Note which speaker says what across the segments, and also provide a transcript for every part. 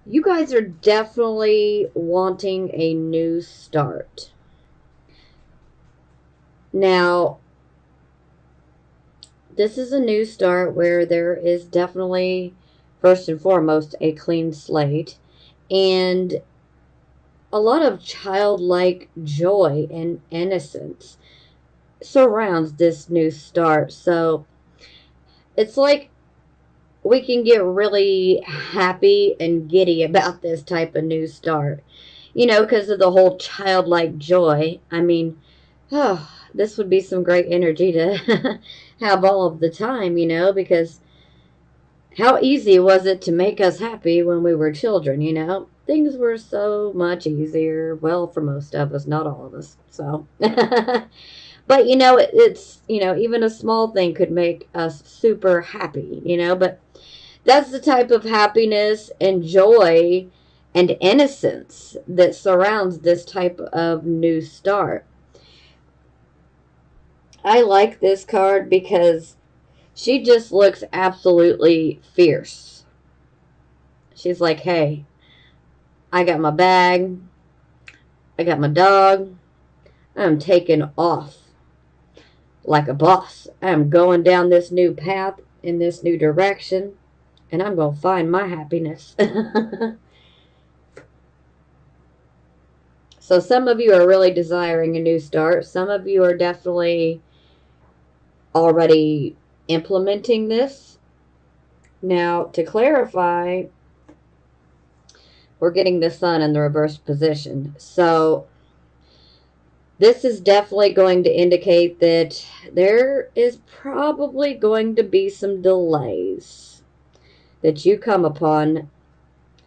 Speaker 1: You guys are definitely wanting a new start. Now, this is a new start where there is definitely, first and foremost, a clean slate and a lot of childlike joy and innocence surrounds this new start. So it's like we can get really happy and giddy about this type of new start, because of the whole childlike joy. I mean, oh, this would be some great energy to have all of the time, because how easy was it to make us happy when we were children? Things were so much easier. Well, for most of us, not all of us. So, but even a small thing could make us super happy. But that's the type of happiness and joy and innocence that surrounds this type of new start. I like this card because she just looks absolutely fierce. She's like, hey, I got my bag, I got my dog, I'm taking off like a boss. I'm going down this new path in this new direction, and I'm going to find my happiness. So some of you are really desiring a new start. Some of you are definitely already implementing this. Now, to clarify, we're getting the sun in the reversed position. So this is definitely going to indicate that there is probably going to be some delays that you come upon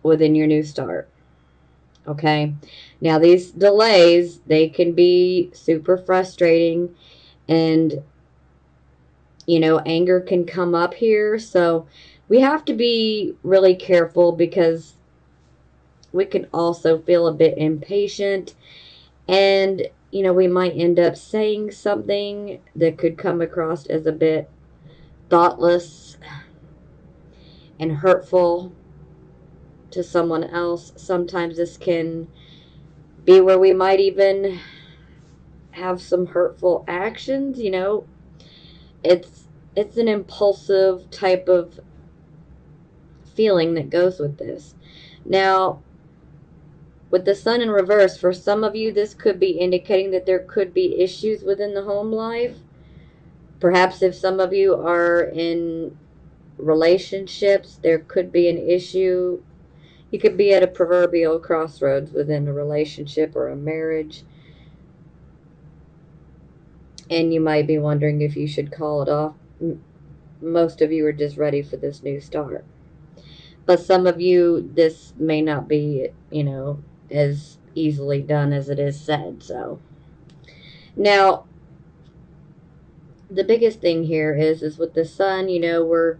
Speaker 1: within your new start. Okay. Now, these delays, they can be super frustrating, and anger can come up here. So we have to be really careful because we can also feel a bit impatient, and we might end up saying something that could come across as a bit thoughtless and hurtful to someone else. Sometimes this can be where we might even have some hurtful actions. It's an impulsive type of feeling that goes with this. Now, with the sun in reverse, for some of you, this could be indicating that there could be issues within the home life. Perhaps if some of you are in relationships, there could be an issue. You could be at a proverbial crossroads within a relationship or a marriage, and you might be wondering if you should call it off. Most of you are just ready for this new start. But some of you, this may not be, as easily done as it is said. So now, the biggest thing here is with the sun, we're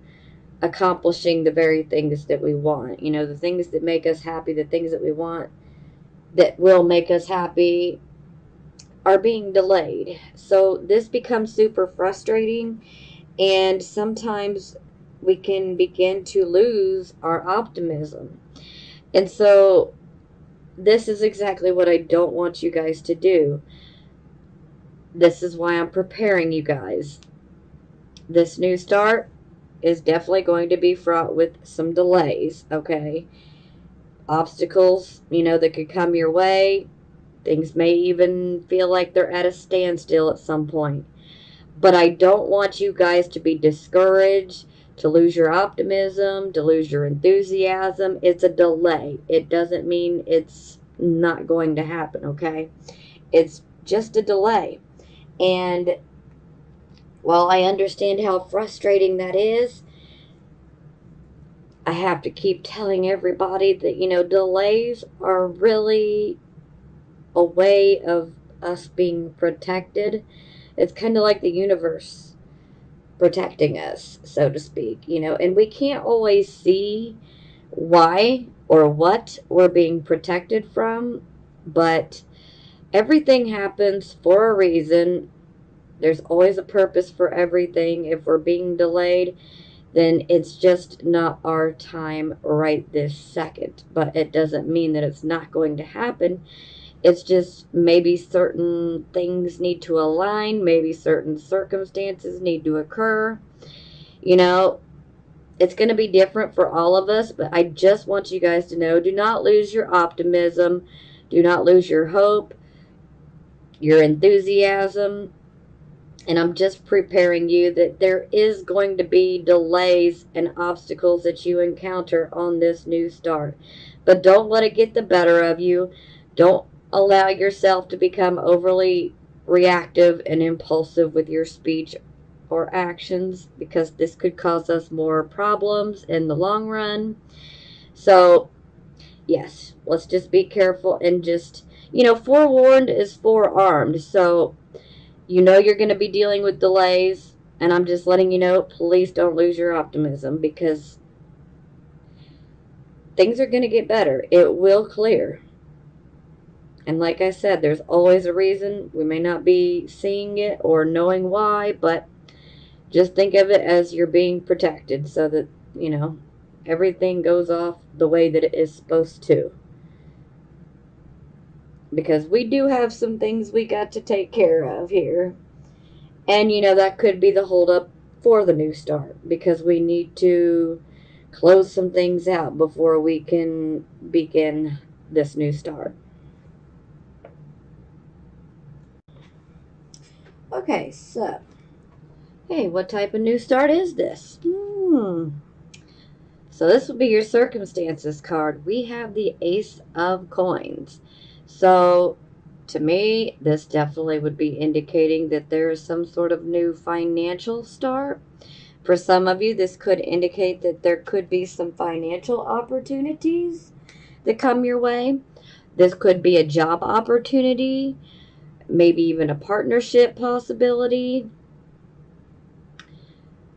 Speaker 1: accomplishing the very things that we want. The things that make us happy, the things that we want that will make us happy are being delayed. So this becomes super frustrating, and sometimes we can begin to lose our optimism. And so this is exactly what I don't want you guys to do. This is why I'm preparing you guys. This new start is definitely going to be fraught with some delays, okay? Obstacles, that could come your way. Things may even feel like they're at a standstill at some point. But I don't want you guys to be discouraged, to lose your optimism, to lose your enthusiasm. It's a delay. It doesn't mean it's not going to happen, okay? It's just a delay. And while I understand how frustrating that is, I have to keep telling everybody that, delays are really a way of us being protected. It's kind of like the universe protecting us, so to speak, and we can't always see why or what we're being protected from, but everything happens for a reason. There's always a purpose for everything. If we're being delayed, then it's just not our time right this second. But it doesn't mean that it's not going to happen. It's just maybe certain things need to align, maybe certain circumstances need to occur. You know, it's going to be different for all of us, but I just want you guys to know, do not lose your optimism, do not lose your hope, your enthusiasm. And I'm just preparing you that there is going to be delays and obstacles that you encounter on this new start. But don't let it get the better of you. Don't allow yourself to become overly reactive and impulsive with your speech or actions, because this could cause us more problems in the long run. So, yes, let's just be careful and just, forewarned is forearmed. So, you're going to be dealing with delays, and I'm just letting you know, please don't lose your optimism, because things are going to get better. It will clear. And like I said, there's always a reason. We may not be seeing it or knowing why, but just think of it as you're being protected so that, everything goes off the way that it is supposed to. Because we do have some things we got to take care of here. And, that could be the holdup for the new start, because we need to close some things out before we can begin this new start. Okay, so, hey, what type of new start is this? So this will be your circumstances card. We have the Ace of Coins. So to me, this definitely would be indicating that there is some sort of new financial start. For some of you, this could indicate that there could be some financial opportunities that come your way. This could be a job opportunity, maybe even a partnership possibility.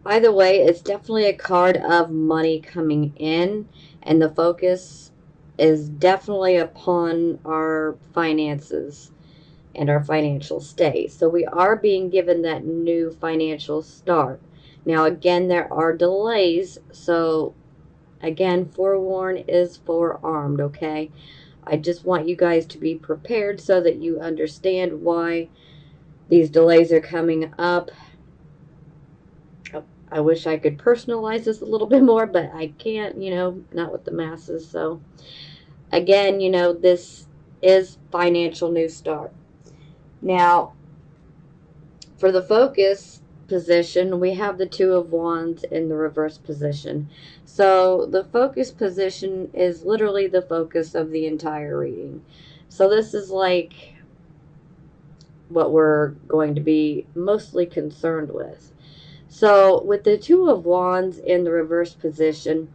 Speaker 1: Either way, it's definitely a card of money coming in, and the focus is definitely upon our finances and our financial state. So we are being given that new financial start. Now, again, there are delays, so again, forewarned is forearmed, okay? I just want you guys to be prepared so that you understand why these delays are coming up. I wish I could personalize this a little bit more, but I can't, not with the masses. So, again, this is financial new start. Now, for the focus position, we have the Two of Wands in the reverse position. So, the focus position is literally the focus of the entire reading. So, this is like what we're going to be mostly concerned with. So with the Two of Wands in the reverse position,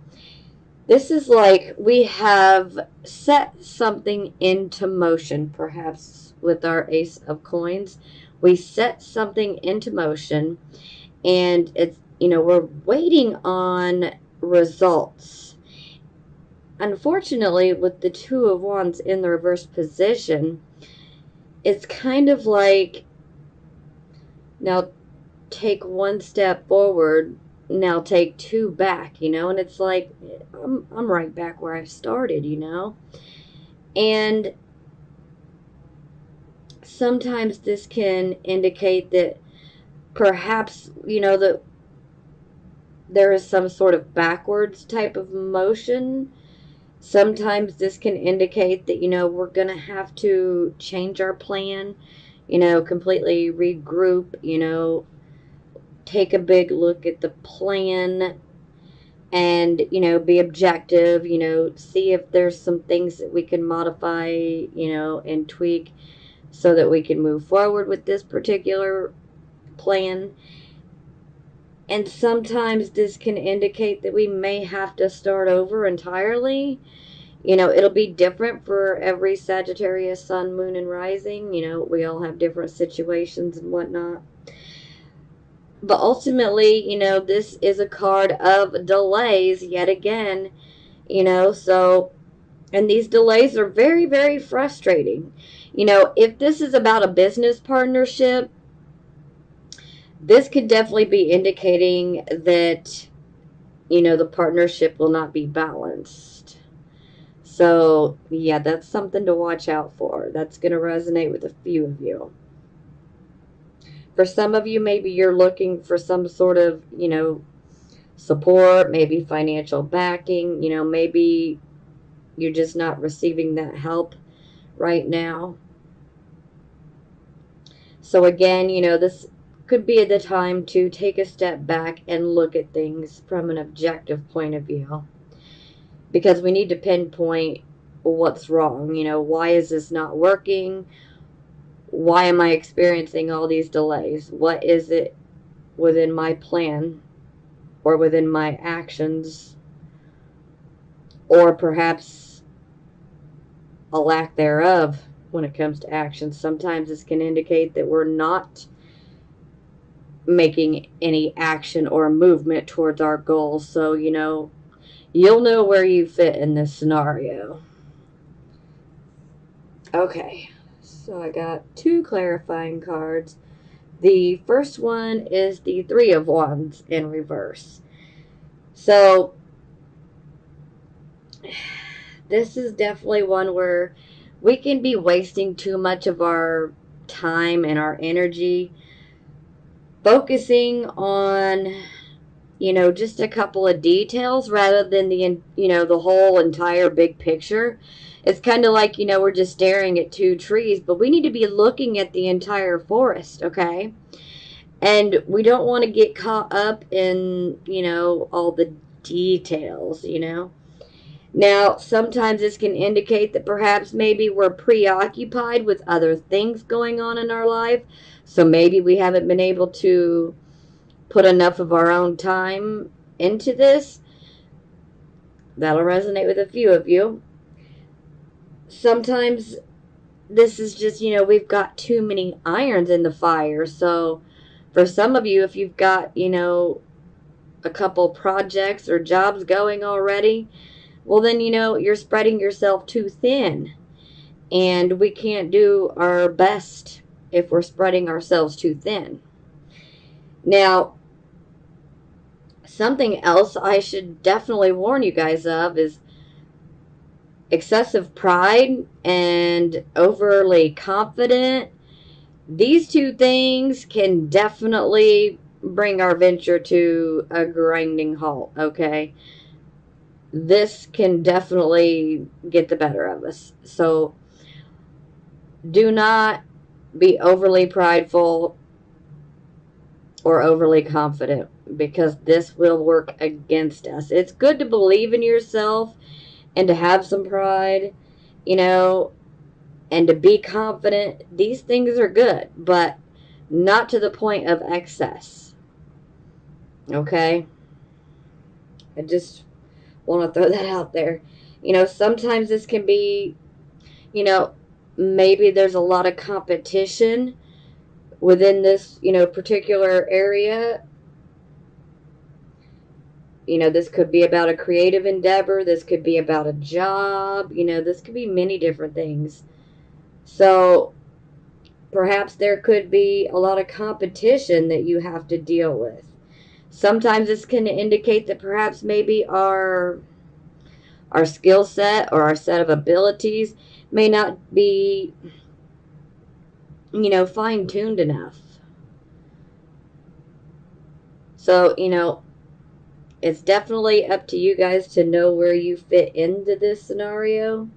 Speaker 1: this is like we have set something into motion, perhaps with our Ace of Coins. We set something into motion, and it's, we're waiting on results. Unfortunately, with the Two of Wands in the reverse position, it's kind of like, now take one step forward, now take two back, and it's like I'm right back where I started, and sometimes this can indicate that perhaps, that there is some sort of backwards type of motion. Sometimes this can indicate that, we're going to have to change our plan, completely regroup, take a big look at the plan and, be objective, see if there's some things that we can modify, and tweak so that we can move forward with this particular plan. And sometimes this can indicate that we may have to start over entirely. It'll be different for every Sagittarius, sun, moon, and rising. We all have different situations and whatnot. But ultimately, this is a card of delays yet again, so, and these delays are very, very frustrating. If this is about a business partnership, this could definitely be indicating that the partnership will not be balanced. So, yeah, that's something to watch out for. That's going to resonate with a few of you. For some of you, maybe you're looking for some sort of, support, maybe financial backing, maybe you're just not receiving that help right now. So again, this could be the time to take a step back and look at things from an objective point of view. Because we need to pinpoint what's wrong. Why is this not working? Why am I experiencing all these delays? What is it within my plan or within my actions, or perhaps a lack thereof when it comes to actions? Sometimes this can indicate that we're not making any action or movement towards our goals. So, you'll know where you fit in this scenario. Okay, so I got 2 clarifying cards. The first one is the 3 of Wands in reverse. So, this is definitely one where we can be wasting too much of our time and our energy focusing on, just a couple of details rather than the whole entire big picture. It's kind of like, we're just staring at 2 trees, but we need to be looking at the entire forest, okay? And we don't want to get caught up in, all the details, Now, sometimes this can indicate that perhaps maybe we're preoccupied with other things going on in our life. So maybe we haven't been able to put enough of our own time into this. That'll resonate with a few of you. Sometimes this is just, we've got too many irons in the fire. So for some of you, if you've got, a couple projects or jobs going already, well then, you're spreading yourself too thin. And we can't do our best if we're spreading ourselves too thin. Now, something else I should definitely warn you guys of is excessive pride and overly confident. These 2 things can definitely bring our venture to a grinding halt, okay? This can definitely get the better of us. So do not be overly prideful or overly confident, because this will work against us. It's good to believe in yourself and to have some pride, and to be confident. These things are good, but not to the point of excess. Okay? I just want to throw that out there. Sometimes this can be, maybe there's a lot of competition within this, particular area. This could be about a creative endeavor. This could be about a job. This could be many different things. So perhaps there could be a lot of competition that you have to deal with. Sometimes this can indicate that perhaps maybe our skill set or our set of abilities may not be, fine-tuned enough. So, it's definitely up to you guys to know where you fit into this scenario.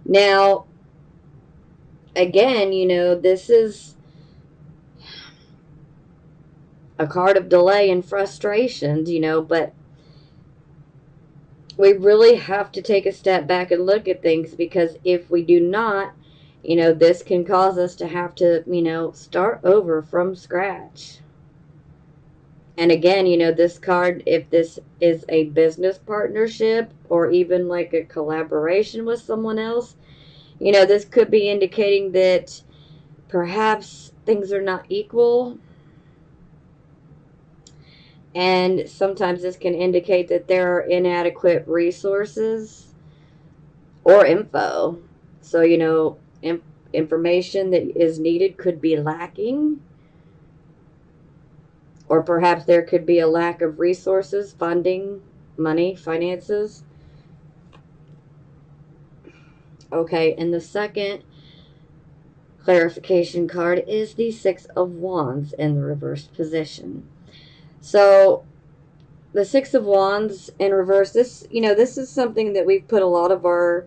Speaker 1: Now, again, this is a card of delay and frustrations, but we really have to take a step back and look at things, because if we do not, this can cause us to have to, start over from scratch. And again, this card, if this is a business partnership or even like a collaboration with someone else, this could be indicating that perhaps things are not equal. And sometimes this can indicate that there are inadequate resources or info. So, information that is needed could be lacking. Or perhaps there could be a lack of resources, funding, money, finances. Okay, and the second clarification card is the Six of Wands in the reversed position. So the Six of Wands in reverse, this, this is something that we've put a lot of our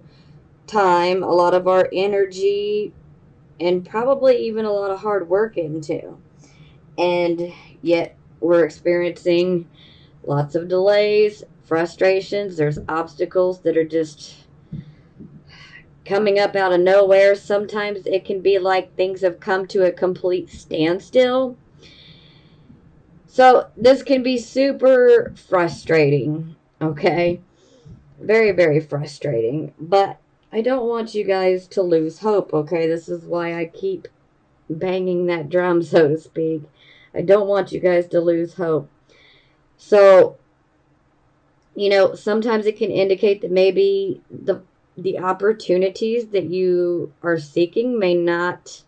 Speaker 1: time, a lot of our energy, and probably even a lot of hard work into. And yet we're experiencing lots of delays, frustrations. There's obstacles that are just coming up out of nowhere. Sometimes it can be like things have come to a complete standstill. So this can be super frustrating, okay? Very, very frustrating. But I don't want you guys to lose hope, okay? This is why I keep banging that drum, so to speak. I don't want you guys to lose hope. So, sometimes it can indicate that maybe the opportunities that you are seeking may not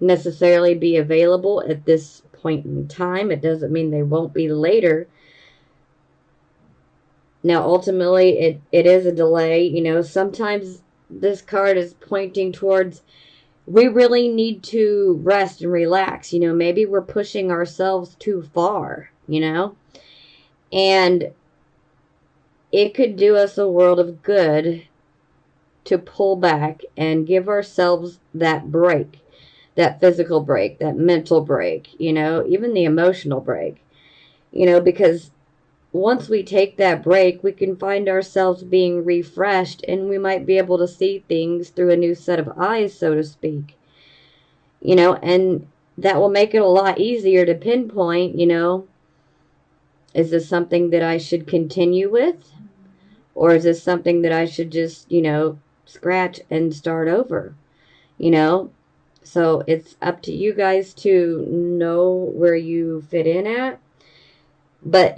Speaker 1: necessarily be available at this point in time. It doesn't mean they won't be later. Now, ultimately, it is a delay. Sometimes this card is pointing towards we really need to rest and relax. Maybe we're pushing ourselves too far, and it could do us a world of good to pull back and give ourselves that break, that physical break, that mental break, even the emotional break, because once we take that break, we can find ourselves being refreshed and we might be able to see things through a new set of eyes, so to speak, and that will make it a lot easier to pinpoint, is this something that I should continue with? Or is this something that I should just, scratch and start over? So it's up to you guys to know where you fit in at. But,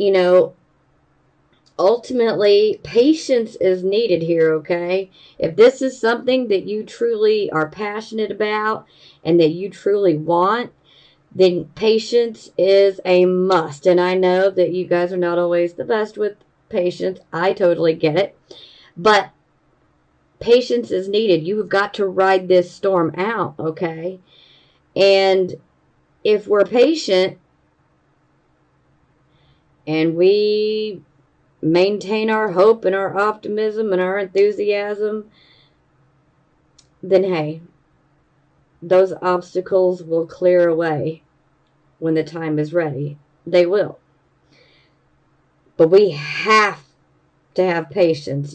Speaker 1: ultimately, patience is needed here, okay? If this is something that you truly are passionate about and that you truly want, then patience is a must. And I know that you guys are not always the best with patience. I totally get it. But patience is needed. You have got to ride this storm out, okay? And if we're patient and we maintain our hope and our optimism and our enthusiasm, then hey, those obstacles will clear away when the time is ready. They will. But we have to have patience,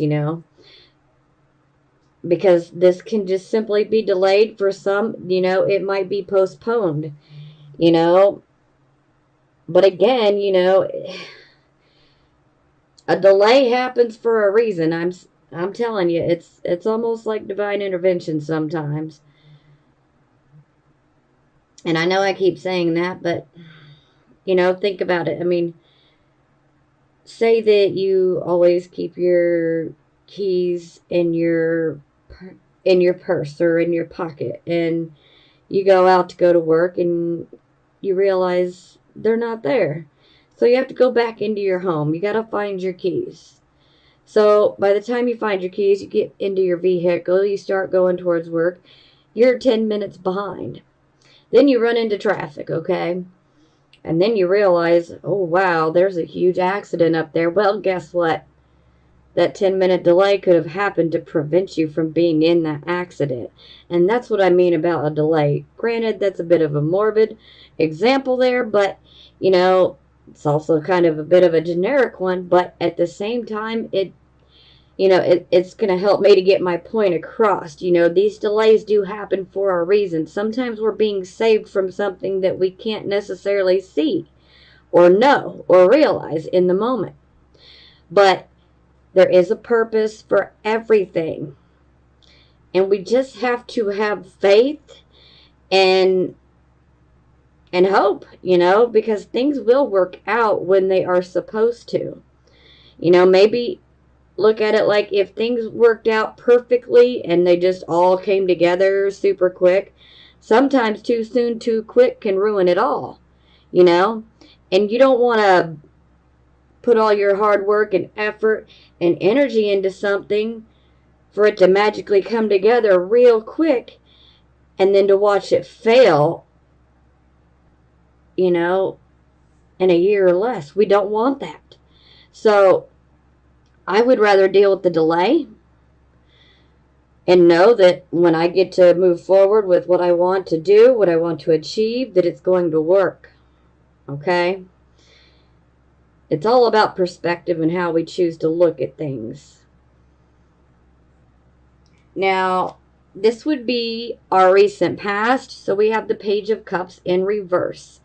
Speaker 1: because this can just simply be delayed for some, it might be postponed, but again, a delay happens for a reason. I'm telling you, it's almost like divine intervention sometimes. And I know I keep saying that, but think about it. I mean, say that you always keep your keys in your purse or in your pocket, and you go out to go to work and you realize they're not there. So you have to go back into your home. You got to find your keys. So by the time you find your keys, you get into your vehicle, you start going towards work, you're 10 minutes behind. Then you run into traffic, okay? And then you realize, oh wow, there's a huge accident up there. Well, guess what? That 10-minute delay could have happened to prevent you from being in that accident. And that's what I mean about a delay. Granted, that's a bit of a morbid example there, but, it's also kind of a bit of a generic one. But at the same time, it's going to help me to get my point across. These delays do happen for a reason. Sometimes we're being saved from something that we can't necessarily see or know or realize in the moment. But there is a purpose for everything. And we just have to have faith and hope, because things will work out when they are supposed to. Maybe look at it like if things worked out perfectly and they just all came together super quick, sometimes too soon, too quick can ruin it all, and you don't want to put all your hard work and effort and energy into something for it to magically come together real quick, and then to watch it fail, you know, in a year or less. We don't want that. So I would rather deal with the delay and know that when I get to move forward with what I want to do, what I want to achieve, that it's going to work. Okay? It's all about perspective and how we choose to look at things. Now, this would be our recent past. So we have the Page of Cups in reverse.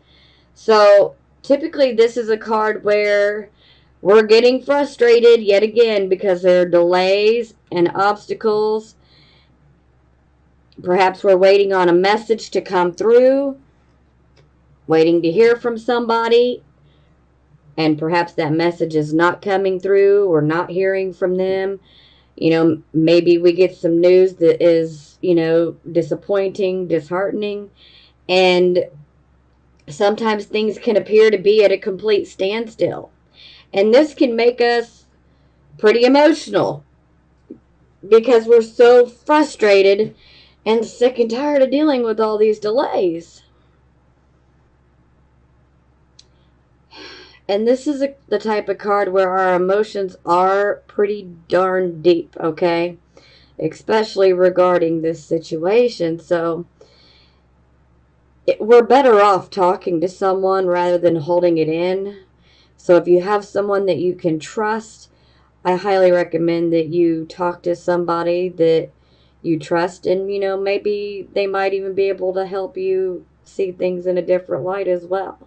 Speaker 1: So typically this is a card where we're getting frustrated yet again because there are delays and obstacles. Perhaps we're waiting on a message to come through, waiting to hear from somebody, and perhaps that message is not coming through. We're not hearing from them. Maybe we get some news that is, disappointing, disheartening, and sometimes things can appear to be at a complete standstill. And this can make us pretty emotional because we're so frustrated and sick and tired of dealing with all these delays. And this is the type of card where our emotions are pretty darn deep, okay? Especially regarding this situation. So we're better off talking to someone rather than holding it in. So if you have someone that you can trust, I highly recommend that you talk to somebody that you trust, and maybe they might even be able to help you see things in a different light as well.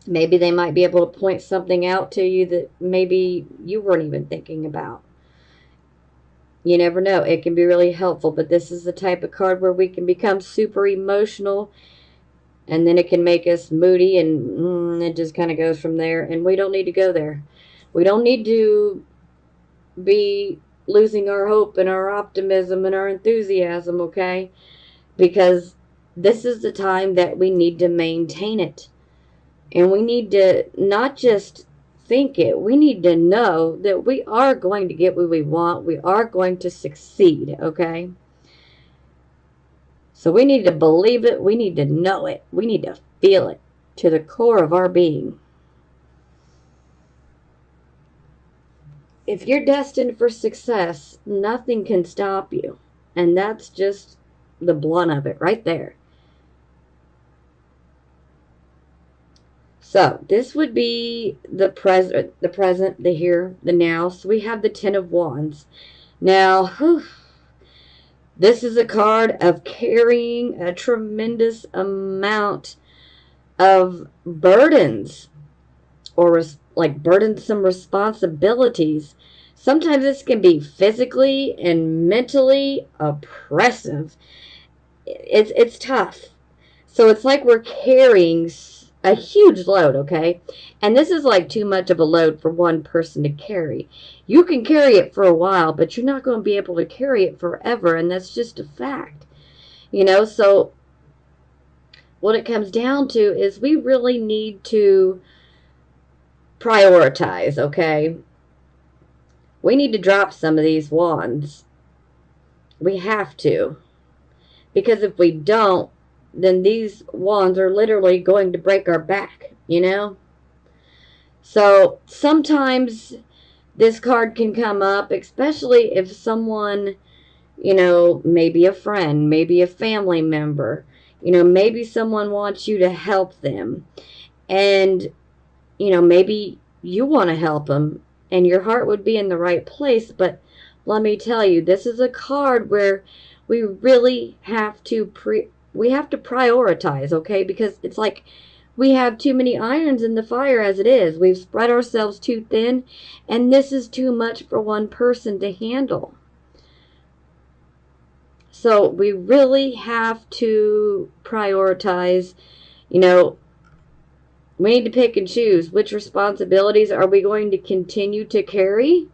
Speaker 1: Maybe they might be able to point something out to you that maybe you weren't even thinking about. You never know. It can be really helpful, but this is the type of card where we can become super emotional, and then it can make us moody, and it just kind of goes from there, and we don't need to go there. We don't need to be losing our hope and our optimism and our enthusiasm, okay? Because this is the time that we need to maintain it. And we need to not just think it, we need to know that we are going to get what we want. We are going to succeed, okay? So we need to believe it. We need to know it. We need to feel it to the core of our being. If you're destined for success, nothing can stop you. And that's just the blunt of it right there. So this would be the present, the here, the now. So we have the Ten of Wands. Now, this is a card of carrying a tremendous amount of burdens, or like burdensome responsibilities. Sometimes this can be physically and mentally oppressive. It's tough. So it's like we're carrying a huge load, okay? And this is like too much of a load for one person to carry. You can carry it for a while, but you're not going to be able to carry it forever, and that's just a fact. So what it comes down to is we really need to prioritize, okay? We need to drop some of these wands. We have to. Because if we don't, then these wands are literally going to break our back, So sometimes this card can come up, especially if someone, maybe a friend, maybe a family member, maybe someone wants you to help them. And, maybe you want to help them and your heart would be in the right place. But let me tell you, this is a card where we really have to prioritize, okay? Because it's like we have too many irons in the fire as it is. We've spread ourselves too thin, and this is too much for one person to handle. So we really have to prioritize. We need to pick and choose which responsibilities are we going to continue to carry,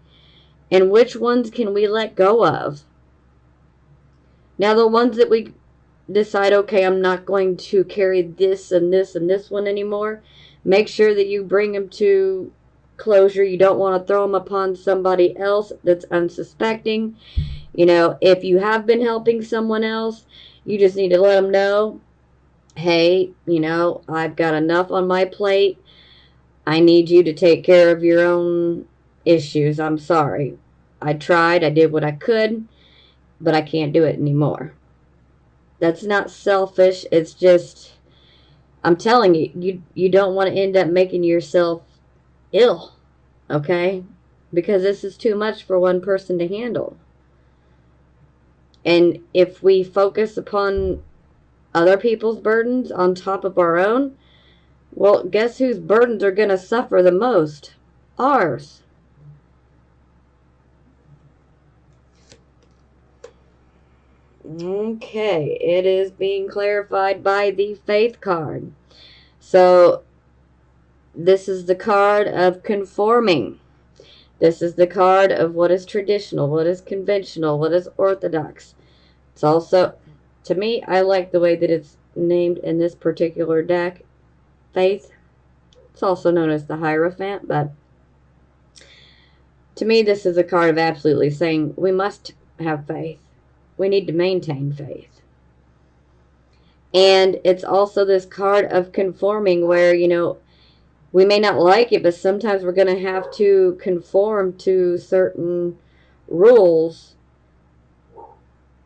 Speaker 1: and which ones can we let go of. Now, the ones that we decide, okay, I'm not going to carry this and this and this one anymore, make sure that you bring them to closure. You don't want to throw them upon somebody else that's unsuspecting. You know, if you have been helping someone else, you just need to let them know, hey, you know, I've got enough on my plate. I need you to take care of your own issues. I'm sorry. I tried, I did what I could, but I can't do it anymore. That's not selfish. It's just, I'm telling you, you don't want to end up making yourself ill, okay? Because this is too much for one person to handle. And if we focus upon other people's burdens on top of our own, well, guess whose burdens are going to suffer the most? Ours. Okay, it is being clarified by the Faith card. So, this is the card of conforming. This is the card of what is traditional, what is conventional, what is orthodox. It's also, to me, I like the way that it's named in this particular deck, Faith. It's also known as the Hierophant, but to me, this is a card of absolutely saying we must have faith. We need to maintain faith. And it's also this card of conforming where, you know, we may not like it, but sometimes we're going to have to conform to certain rules.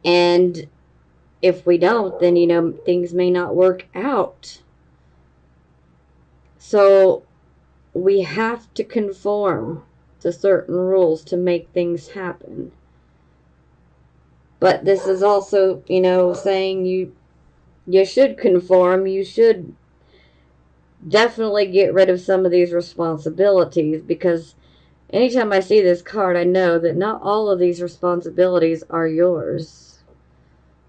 Speaker 1: And if we don't, then, you know, things may not work out. So we have to conform to certain rules to make things happen. But this is also, you know, saying you should conform. You should definitely get rid of some of these responsibilities, because anytime I see this card, I know that not all of these responsibilities are yours.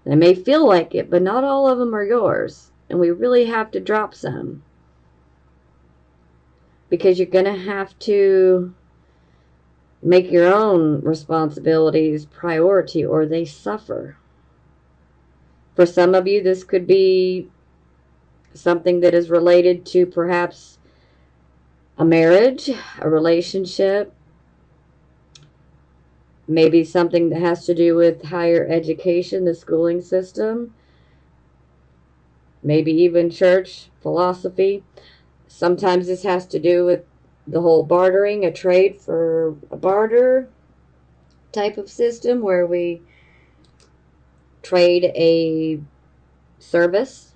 Speaker 1: They may feel like it, but not all of them are yours. And we really have to drop some. Because you're going to have to make your own responsibilities priority, or they suffer. For some of you, this could be something that is related to perhaps a marriage, a relationship, maybe something that has to do with higher education, the schooling system, maybe even church, philosophy. Sometimes this has to do with the whole bartering, a trade for a barter type of system where we trade a service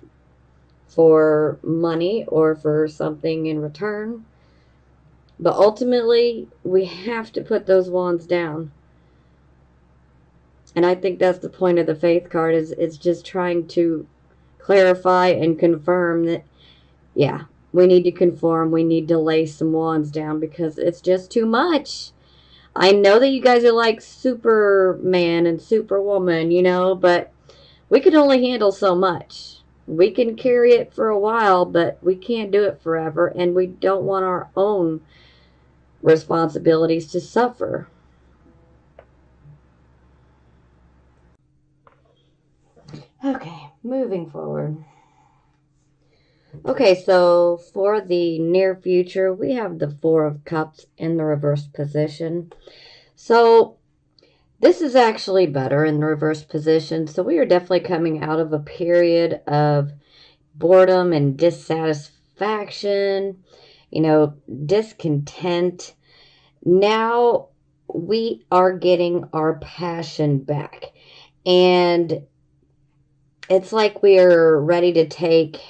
Speaker 1: for money or for something in return. But ultimately, we have to put those wands down. And I think that's the point of the Faith card, is it's just trying to clarify and confirm that, yeah, we need to conform. We need to lay some wands down because it's just too much. I know that you guys are like Superman and Superwoman, you know, but we can only handle so much. We can carry it for a while, but we can't do it forever, and we don't want our own responsibilities to suffer. Okay, moving forward. Okay, so for the near future, we have the Four of Cups in the reverse position. So this is actually better in the reverse position. So we are definitely coming out of a period of boredom and dissatisfaction, you know, discontent. Now we are getting our passion back. And it's like we're ready to take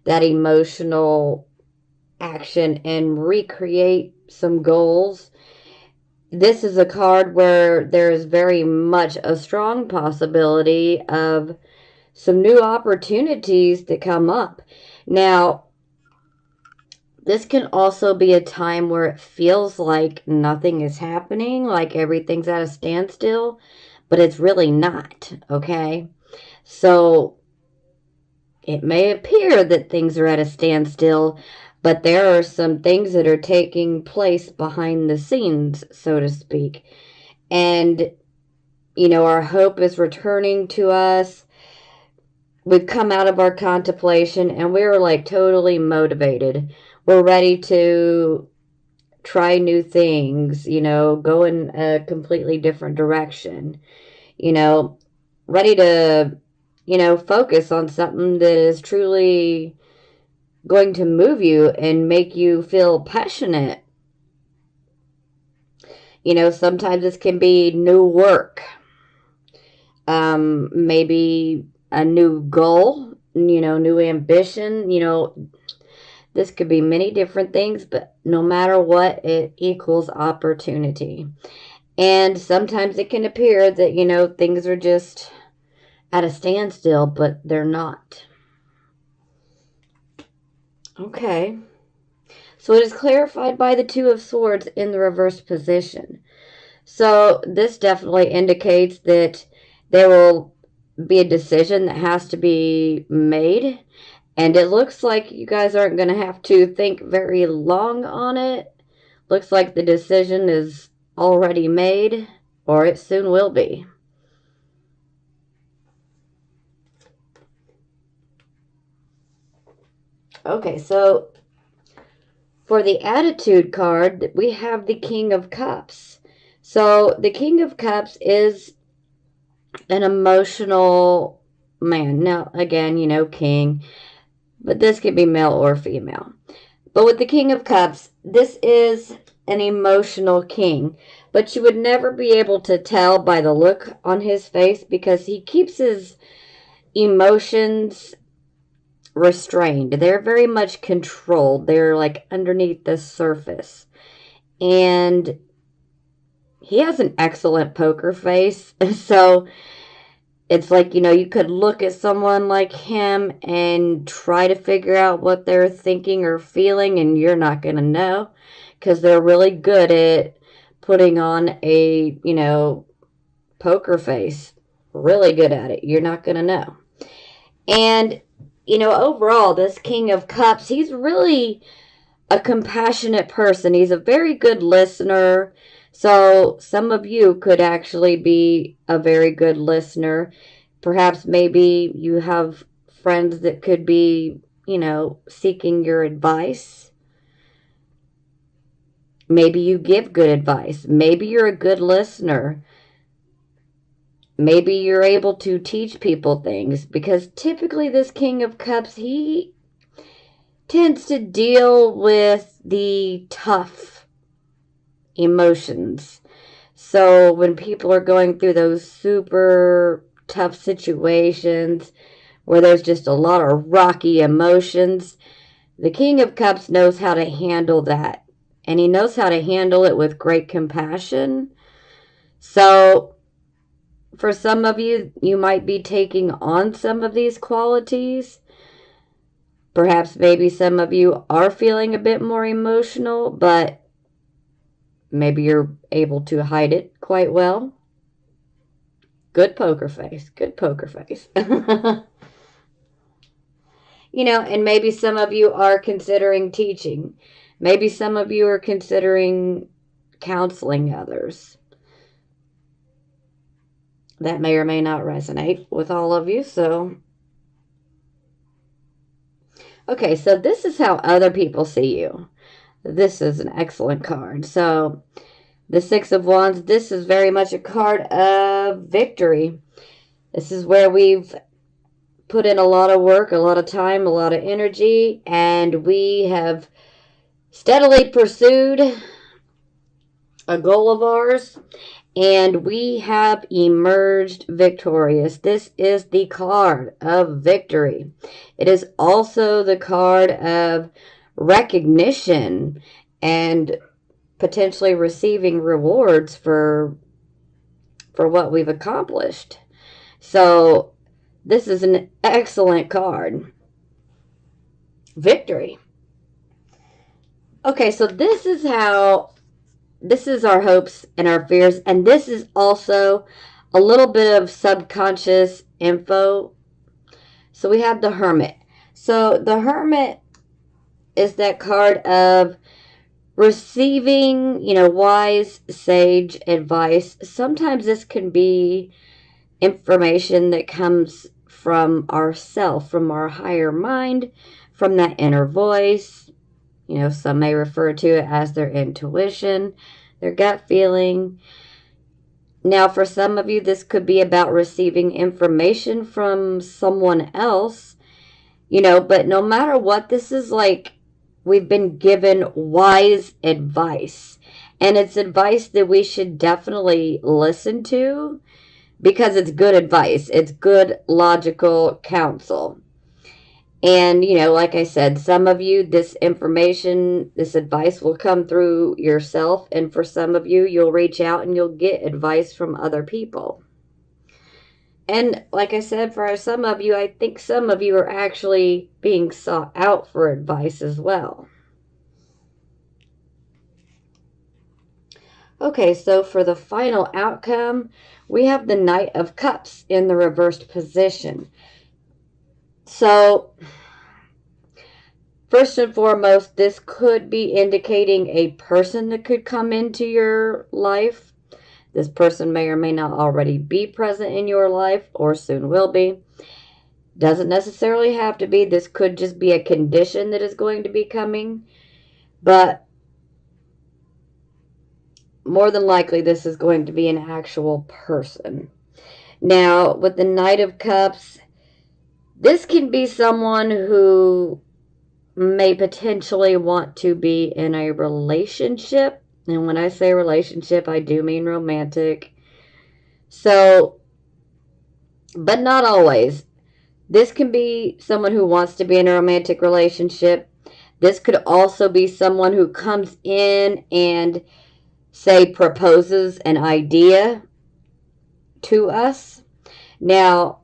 Speaker 1: that emotional action and recreate some goals. This is a card where there is very much a strong possibility of some new opportunities that come up. Now, this can also be a time where it feels like nothing is happening, like everything's at a standstill, but it's really not, okay? So it may appear that things are at a standstill, but there are some things that are taking place behind the scenes, so to speak. And, you know, our hope is returning to us. We've come out of our contemplation and we're like totally motivated. We're ready to try new things, go in a completely different direction, you know, ready to, focus on something that is truly going to move you and make you feel passionate. Sometimes this can be new work, maybe a new goal, new ambition, this could be many different things, but no matter what, it equals opportunity. And sometimes it can appear that, things are just at a standstill, but they're not. Okay. So it is clarified by the Two of Swords in the reverse position. So this definitely indicates that there will be a decision that has to be made. And it looks like you guys aren't going to have to think very long on it. Looks like the decision is already made, or it soon will be. Okay, so for the attitude card, we have the King of Cups. So the King of Cups is an emotional man. Now, again, king, but this could be male or female. But with the King of Cups, this is an emotional king. But you would never be able to tell by the look on his face because he keeps his emotions restrained. They're very much controlled. They're like underneath the surface. And he has an excellent poker face. So it's like, you could look at someone like him and try to figure out what they're thinking or feeling, and you're not going to know because they're really good at putting on a, poker face. Really good at it. You're not going to know. And, overall, this King of Cups, he's really a compassionate person. He's a very good listener. So some of you could actually be a very good listener. Perhaps maybe you have friends that could be, seeking your advice. Maybe you give good advice. Maybe you're a good listener. Maybe you're able to teach people things because typically this King of Cups, he tends to deal with the tough emotions. So when people are going through those super tough situations where there's just a lot of rocky emotions, the King of Cups knows how to handle that. And he knows how to handle it with great compassion. So for some of you, you might be taking on some of these qualities. Perhaps maybe some of you are feeling a bit more emotional, but maybe you're able to hide it quite well. Good poker face. Good poker face. And maybe some of you are considering teaching. Maybe some of you are considering counseling others. That may or may not resonate with all of you, so. Okay, so this is how other people see you. This is an excellent card. So, the Six of Wands, this is very much a card of victory. This is where we've put in a lot of work, a lot of time, a lot of energy, and we have steadily pursued a goal of ours, and we have emerged victorious. This is the card of victory. It is also the card of recognition and potentially receiving rewards for what we've accomplished. So this is an excellent card. Victory. Okay, so this is our hopes and our fears, and this is also a little bit of subconscious info. So we have the Hermit. So the Hermit is that card of receiving, wise, sage advice. Sometimes this can be information that comes from ourself, from our higher mind, from that inner voice. You know, some may refer to it as their intuition, their gut feeling. Now, for some of you, this could be about receiving information from someone else, you know, but no matter what, this is like we've been given wise advice. And it's advice that we should definitely listen to because it's good advice. It's good logical counsel. And, you know, like I said, some of you, this information, this advice will come through yourself. And for some of you, you'll reach out and you'll get advice from other people. And like I said, for some of you, I think some of you are actually being sought out for advice as well. Okay, so for the final outcome, we have the Knight of Cups in the reversed position. So, first and foremost, this could be indicating a person that could come into your life. This person may or may not already be present in your life or soon will be. Doesn't necessarily have to be. This could just be a condition that is going to be coming. But more than likely, this is going to be an actual person. Now, with the Knight of Cups, this can be someone who may potentially want to be in a relationship. And when I say relationship, I do mean romantic. So, but not always. This can be someone who wants to be in a romantic relationship. This could also be someone who comes in and, say, proposes an idea to us. Now,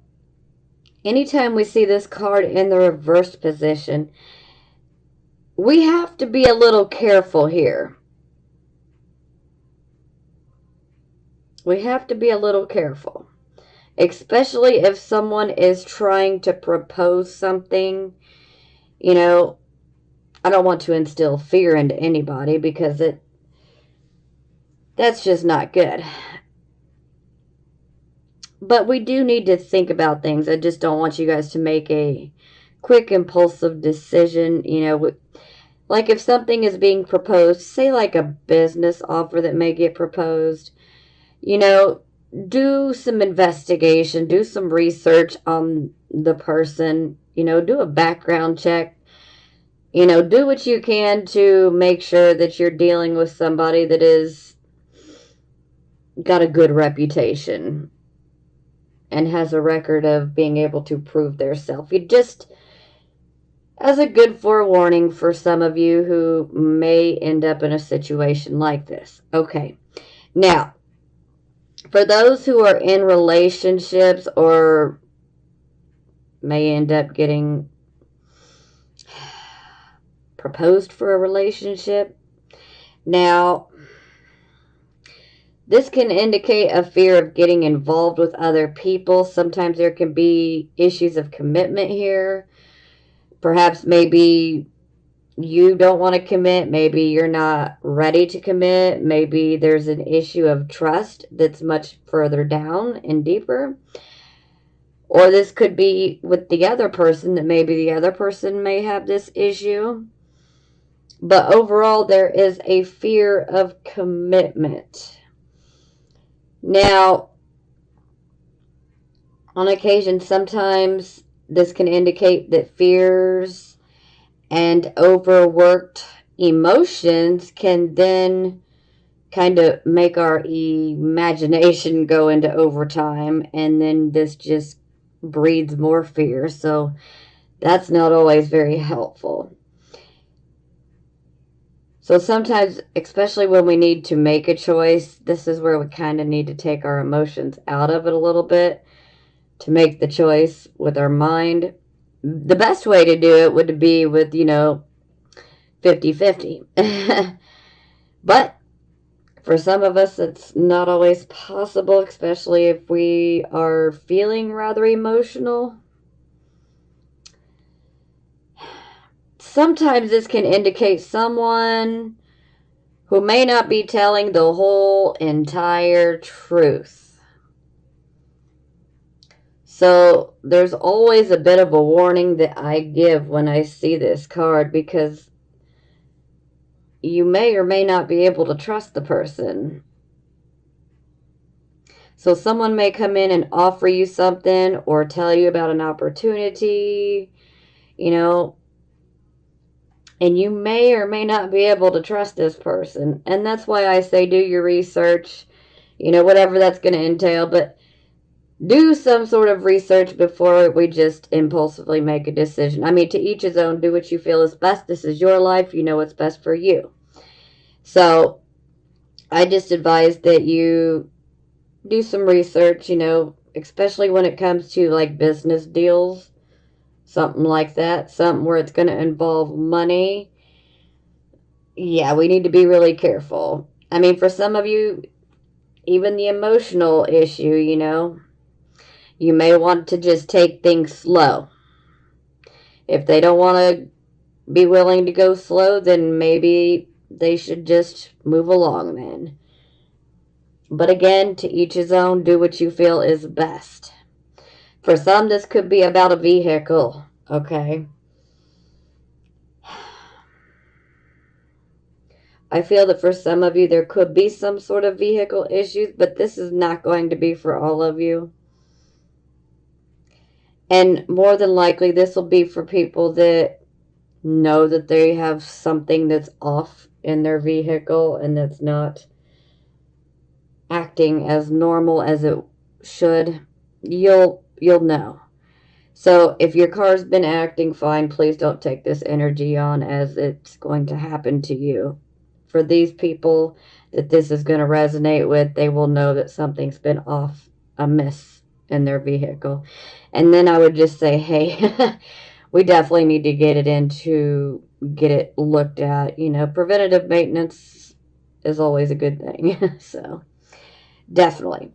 Speaker 1: anytime we see this card in the reversed position, we have to be a little careful here. We have to be a little careful, especially if someone is trying to propose something. You know, I don't want to instill fear into anybody because that's just not good. But we do need to think about things. I just don't want you guys to make a quick, impulsive decision. You know, like if something is being proposed, say like a business offer that may get proposed, you know, do some investigation, do some research on the person, you know, do a background check, you know, do what you can to make sure that you're dealing with somebody that is got a good reputation and has a record of being able to prove their self. You just, as a good forewarning for some of you who may end up in a situation like this. Okay. Now, for those who are in relationships or may end up getting proposed for a relationship, now, this can indicate a fear of getting involved with other people. Sometimes there can be issues of commitment here. Perhaps maybe you don't want to commit. Maybe you're not ready to commit. Maybe there's an issue of trust that's much further down and deeper. Or this could be with the other person, that maybe the other person may have this issue. But overall, there is a fear of commitment. Now, on occasion, sometimes this can indicate that fears and overworked emotions can then kind of make our imagination go into overtime, and then this just breeds more fear. So that's not always very helpful. So sometimes, especially when we need to make a choice, this is where we kind of need to take our emotions out of it a little bit to make the choice with our mind. The best way to do it would be with, 50-50. But for some of us, it's not always possible, especially if we are feeling rather emotional. Sometimes this can indicate someone who may not be telling the whole entire truth. So there's always a bit of a warning that I give when I see this card, because you may or may not be able to trust the person. So someone may come in and offer you something or tell you about an opportunity, you know, and you may or may not be able to trust this person. And that's why I say do your research, you know, whatever that's going to entail. But do some sort of research before we just impulsively make a decision. I mean, to each his own. Do what you feel is best. This is your life. You know what's best for you. So I just advise that you do some research, you know, especially when it comes to like business deals, something like that, something where it's going to involve money. Yeah, we need to be really careful. I mean, for some of you, even the emotional issue, you know, you may want to just take things slow. If they don't want to be willing to go slow, then maybe they should just move along then. But again, to each his own, do what you feel is best. For some, this could be about a vehicle, okay? I feel that for some of you, there could be some sort of vehicle issues, but this is not going to be for all of you. And more than likely, this will be for people that know that they have something that's off in their vehicle and that's not acting as normal as it should. You'll know. So if your car's been acting fine, please don't take this energy on as it's going to happen to you. For these people that this is going to resonate with, they will know that something's been off amiss in their vehicle. And then I would just say, hey, we definitely need to get it looked at. You know, preventative maintenance is always a good thing. So, definitely.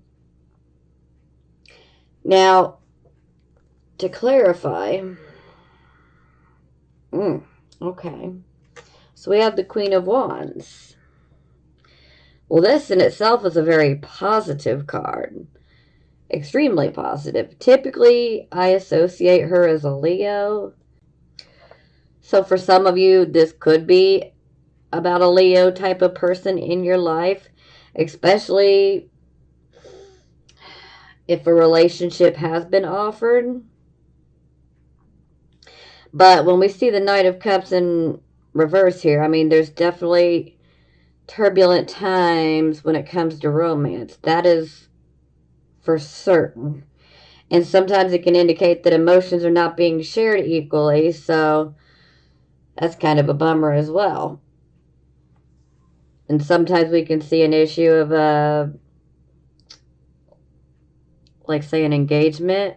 Speaker 1: Now, to clarify, okay. So we have the Queen of Wands. Well, this in itself is a very positive card. Extremely positive. Typically, I associate her as a Leo. So for some of you, this could be about a Leo type of person in your life, especially if a relationship has been offered. But when we see the Knight of Cups in reverse here, I mean, there's definitely turbulent times when it comes to romance. That is for certain. And sometimes it can indicate that emotions are not being shared equally, so that's kind of a bummer as well. And sometimes we can see an issue of like say an engagement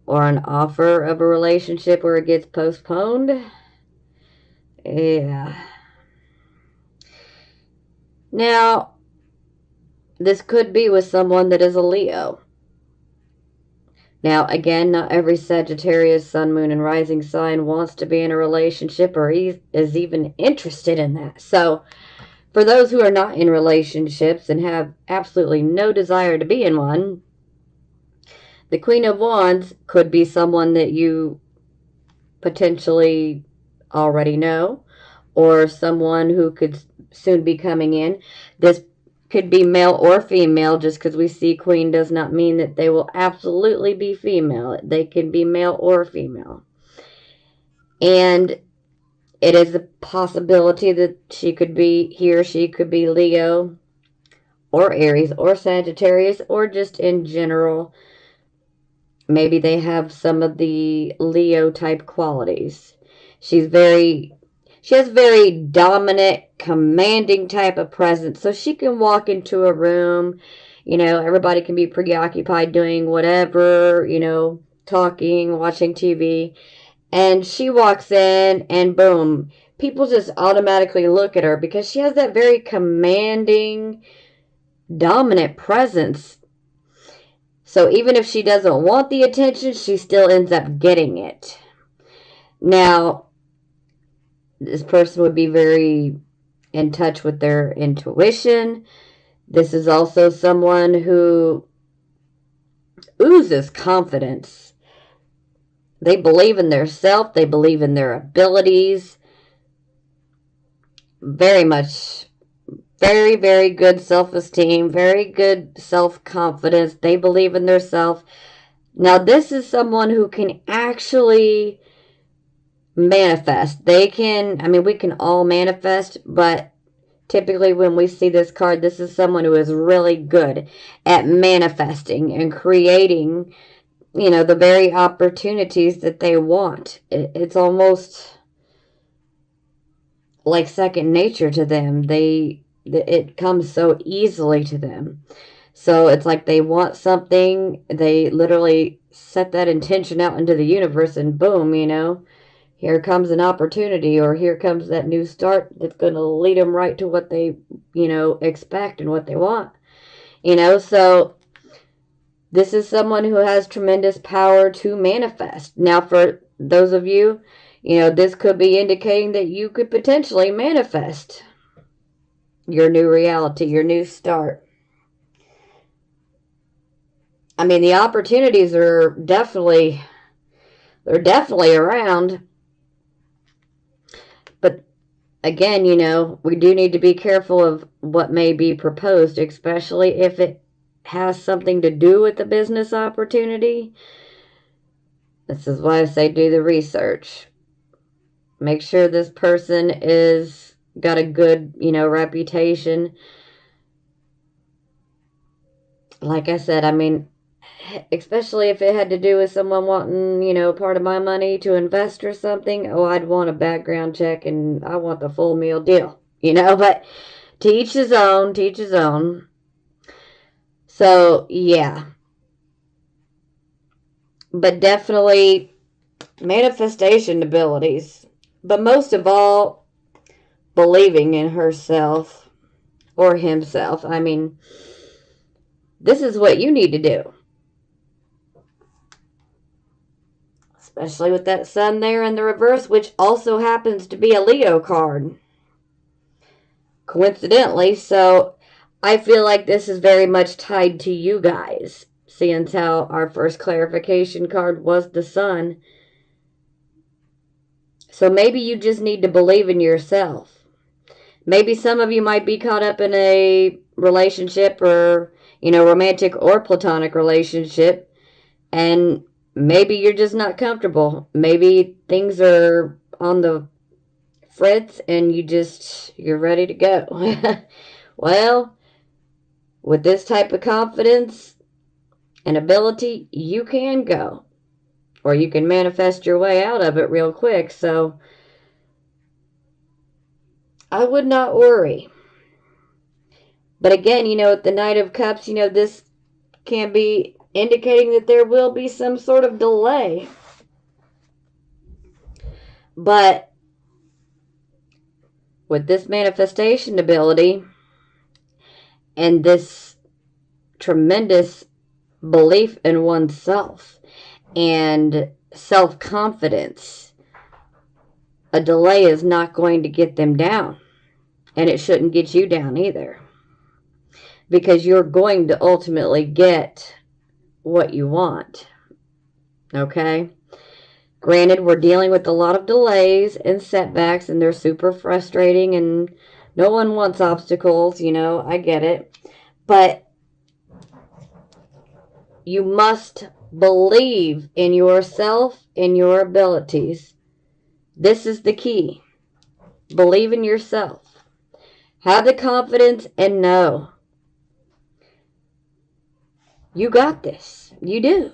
Speaker 1: or an offer of a relationship where it gets postponed. Yeah. Now, this could be with someone that is a Leo. Now, again, not every Sagittarius, Sun, Moon, and Rising sign wants to be in a relationship or is even interested in that. So, for those who are not in relationships and have absolutely no desire to be in one, the Queen of Wands could be someone that you potentially already know, or someone who could soon be coming in. This could be male or female. Just because we see queen does not mean that they will absolutely be female. They can be male or female. And it is a possibility that he or she could be Leo or Aries or Sagittarius or just in general. Maybe they have some of the Leo type qualities. She has very dominant, commanding type of presence. So she can walk into a room, you know, everybody can be preoccupied doing whatever, you know, talking, watching TV. And she walks in and boom, people just automatically look at her because she has that very commanding, dominant presence. So even if she doesn't want the attention, she still ends up getting it. Now, this person would be very in touch with their intuition. This is also someone who oozes confidence. They believe in their self. They believe in their abilities. very much, very, very good self-esteem, very good self-confidence. They believe in themselves. Now, this is someone who can actually manifest. They can, I mean, we can all manifest, but typically when we see this card, this is someone who is really good at manifesting and creating, you know, the very opportunities that they want. It's almost like second nature to them. It comes so easily to them. So it's like they want something, they literally set that intention out into the universe, and boom, you know, here comes an opportunity, or here comes that new start that's going to lead them right to what they, you know, expect and what they want. You know, so this is someone who has tremendous power to manifest. Now, for those of you, you know, this could be indicating that you could potentially manifest your new reality, your new start. I mean, the opportunities are definitely around. But again, you know, we do need to be careful of what may be proposed, especially if it has something to do with the business opportunity. This is why I say do the research. Make sure this person is got a good, you know, reputation. Like I said, I mean, especially if it had to do with someone wanting, you know, part of my money to invest or something. Oh, I'd want a background check and I want the full meal deal, you know, but to each his own, to each his own. So, yeah. But definitely manifestation abilities. But most of all, believing in herself or himself. I mean, this is what you need to do. Especially with that sun there in the reverse, which also happens to be a Leo card. Coincidentally, so I feel like this is very much tied to you guys, seeing how our first clarification card was the sun. So maybe you just need to believe in yourself. Maybe some of you might be caught up in a relationship, or, you know, romantic or platonic relationship, and maybe you're just not comfortable. Maybe things are on the fritz and you're ready to go. Well, with this type of confidence and ability, you can go. Or you can manifest your way out of it real quick. So I would not worry. But again, you know, with the Knight of Cups, you know, this can be indicating that there will be some sort of delay. But with this manifestation ability and this tremendous belief in oneself and self-confidence, a delay is not going to get them down. And it shouldn't get you down either. Because you're going to ultimately get what you want. Okay? Granted, we're dealing with a lot of delays and setbacks, and they're super frustrating, and no one wants obstacles, you know, I get it. But you must believe in yourself and your abilities. This is the key. Believe in yourself. Have the confidence and know. You got this. You do.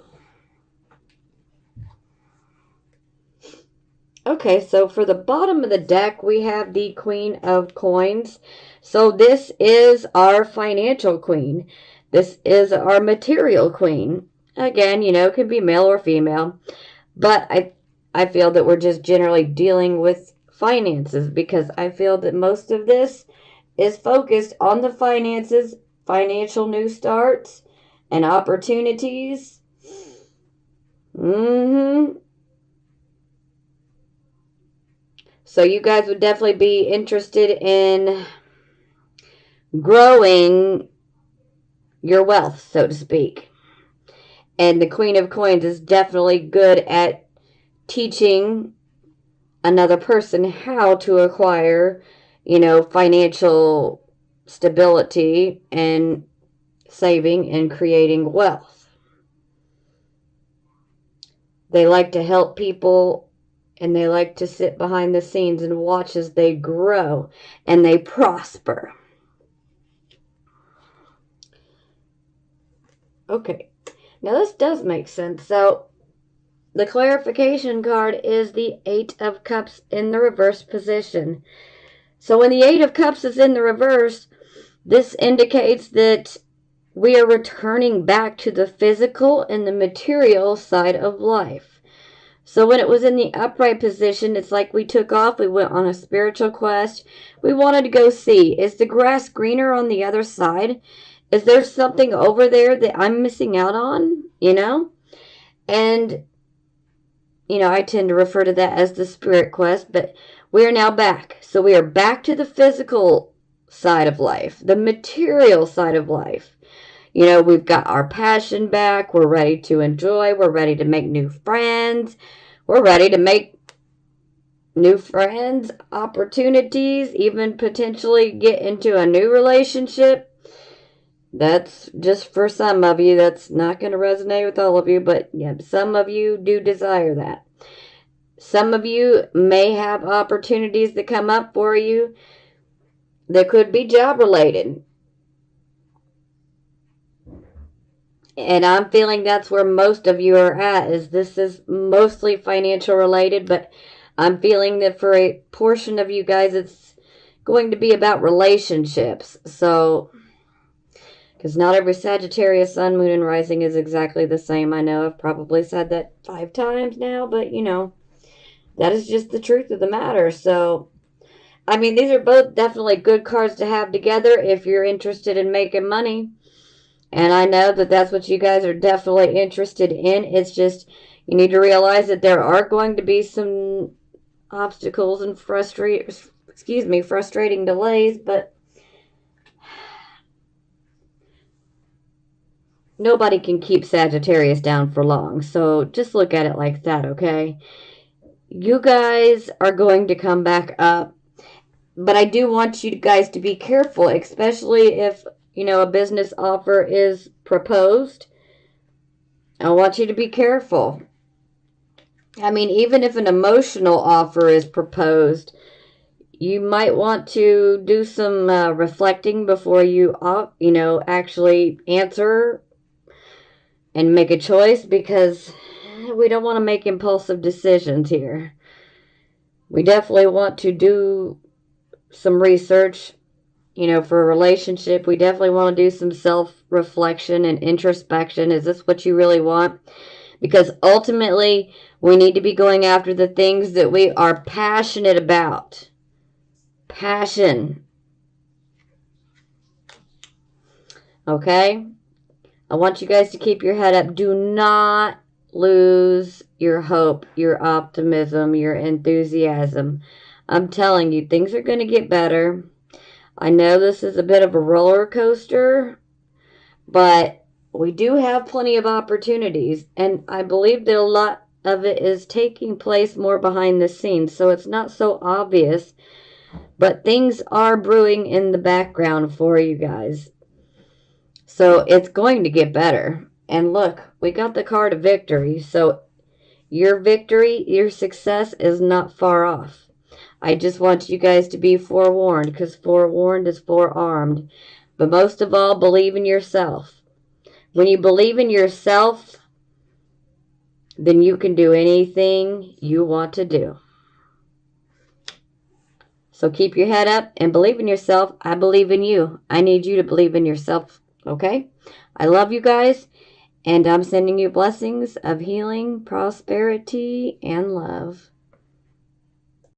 Speaker 1: Okay, so for the bottom of the deck, we have the Queen of Coins. So this is our financial queen. This is our material queen. Again, you know, it could be male or female. But I feel that we're just generally dealing with finances, because I feel that most of this is focused on the finances, financial new starts, and opportunities. So you guys would definitely be interested in growing your wealth, so to speak. And the Queen of Coins is definitely good at teaching another person how to acquire, financial stability and saving and creating wealth. They like to help people, and they like to sit behind the scenes and watch as they grow and they prosper. Okay, now this does make sense. So the clarification card is the Eight of Cups in the reverse position. So when the Eight of Cups is in the reverse, this indicates that we are returning back to the physical and the material side of life. So when it was in the upright position, it's like we took off. We went on a spiritual quest. We wanted to go see, is the grass greener on the other side? Is there something over there that I'm missing out on? And, I tend to refer to that as the spirit quest, but we are now back. So we are back to the physical side of life, the material side of life. We've got our passion back. We're ready to enjoy. We're ready to make new friends. We're ready to make new friends, opportunities, even potentially get into a new relationship. That's just for some of you. That's not going to resonate with all of you, but yeah, some of you do desire that. Some of you may have opportunities that come up for you that could be job related. And I'm feeling that's where most of you are at, is this is mostly financial related, but I'm feeling that for a portion of you guys, it's going to be about relationships. So, because not every Sagittarius sun, moon, and rising is exactly the same. I know I've probably said that 5 times now, but that is just the truth of the matter. So, I mean, these are both definitely good cards to have together if you're interested in making money. And I know that that's what you guys are definitely interested in. It's just, you need to realize that there are going to be some obstacles and frustrating delays, but nobody can keep Sagittarius down for long. So just look at it like that, okay? You guys are going to come back up, but I do want you guys to be careful, especially if, a business offer is proposed. I want you to be careful. I mean, even if an emotional offer is proposed, you might want to do some reflecting before you, actually answer and make a choice, because we don't want to make impulsive decisions here. We definitely want to do some research, for a relationship. We definitely want to do some self-reflection and introspection. Is this what you really want? Because ultimately, we need to be going after the things that we are passionate about. Passion. Okay? I want you guys to keep your head up. Do not lose your hope, your optimism, your enthusiasm. I'm telling you, things are going to get better. I know this is a bit of a roller coaster, but we do have plenty of opportunities, and I believe that a lot of it is taking place more behind the scenes, so it's not so obvious, but things are brewing in the background for you guys. So it's going to get better. And look, we got the card of victory, so your victory, your success is not far off. I just want you guys to be forewarned, because forewarned is forearmed. But most of all, believe in yourself. When you believe in yourself, then you can do anything you want to do. So keep your head up and believe in yourself. I believe in you. I need you to believe in yourself, okay? I love you guys, and I'm sending you blessings of healing, prosperity, and love.